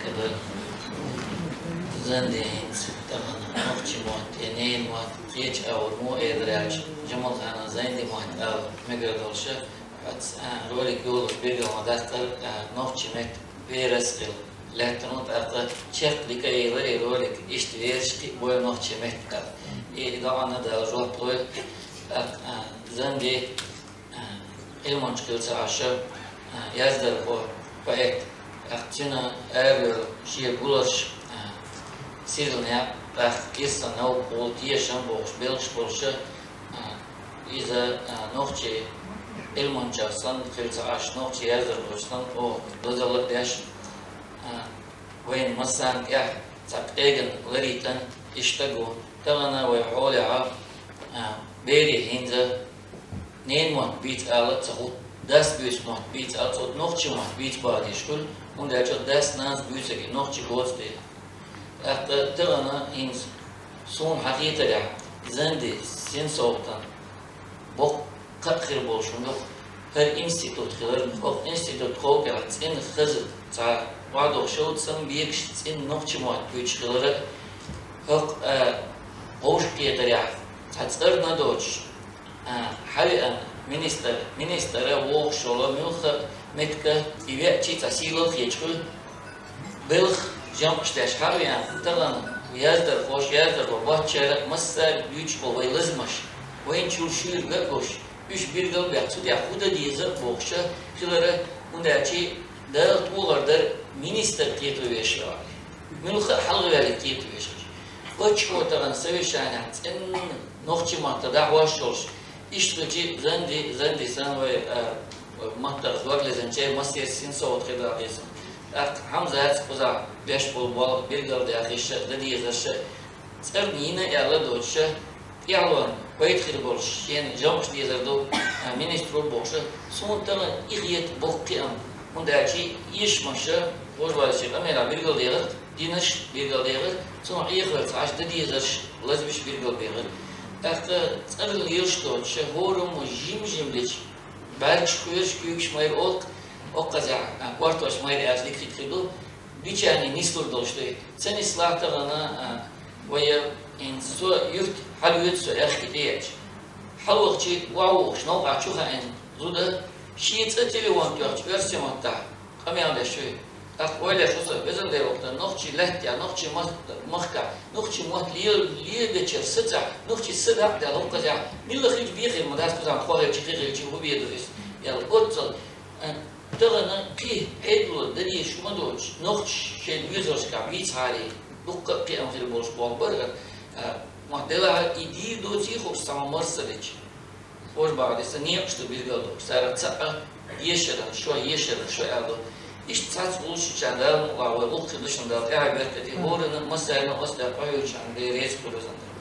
kadar zendehins tamam nokçi muat eneyn muat geç avur mu edraç Cemal Han'a zendi muat av megradolşa at rolik yolu bir gamadaktar nokçi met veresqil latanot arqa çertlika eğleri rolik işte verişki boya nokçi met kal da ana da joploy zendi ilmonç kılsa aşağı yazdır bu poet akçına eğer şey bulaş Sirne gestern auch hier schon Belgsporsche diese noche Elmonchastan kılsa aş noche yazdır boştan o dozalı deş وين مثلا يا تقيجن غريتن اشتغوا تغنى ويحولها بيري هنزا نين مات بيت على تقول das büs macht bit also noch schon macht bit war die schul und er hat das nas büse noch schon groß der ترى إن صون حقيقة زندي سين صوتان بق كأخر بوشونه هر إنستيتوت خلال بق إنستيتوت خوك على إن خزر تاع بعض شوت سام بيكش إن نقش مات بيش خلال هق قوش كيتريع تتصرنا دوش حاليا منستر ووق شولا ملخ متك يبيع شيء تسيلخ يشكل بلخ Jamştaş harbiyan talan yazdır hoş yazdır bu bahçeler masal güç kovaylazmış. Oyun çulşur gakoş. Üç bir gal yaptı ya bu da diye boğuşa kılara bundaçı da tuğlardır minister tiyatro Mülk halk verdi tiyatro Kaç ortadan sevişen en nokçı matta da hoş olur. İşte ki zendi sen ve matta zorlayan şey masiyetsin soğut kadar yazın. Hamza kuza beş bol bir galda yakışa da diye zaşa Serdine yağla doşa yağlan bayit khir bolş yani jamş diye zardo ministrol bolşa sonta ihyet bokkiyam undaçi iş maşa borvaşı amela bir galda yağı diniş bir galda yağı sonra ihyet saç da diye zaş lazbiş bir galda yağı Akta sarıl yılştoşa horum jimjimlich belç kuyuş kuyuş mayr ok Okaza, quartos mai asli kritido, biçani nistur doştu. Sen islahtağına veya in so yurt halüyet so erkidiyet. Halukçi wow şnov açuha en zuda şiitse telefon diyor versiyonda. Kamyanda şu. Tak öyle şosa bezin de yokta nokçi lehtiya nokçi mahka nokçi mahliye geçer sıca nokçi sıda da okaza. Milli hiç bir şey madas kuzan khoya çıkıyor için bu bir deriz. Ya otsal Tırına ki edlu dedi şuma doğuş nok şey yüzörska bir tari dukka ki amfil boş bombar maddeler idi doçi hopsama marsaliç hoş bağlısı niye işte bir galdo saratsa yeşera şu aldo iş saç buluş çandal ve bu kıdışında ya belki de horanın masalını asla paylaşan bir reis kuruzanda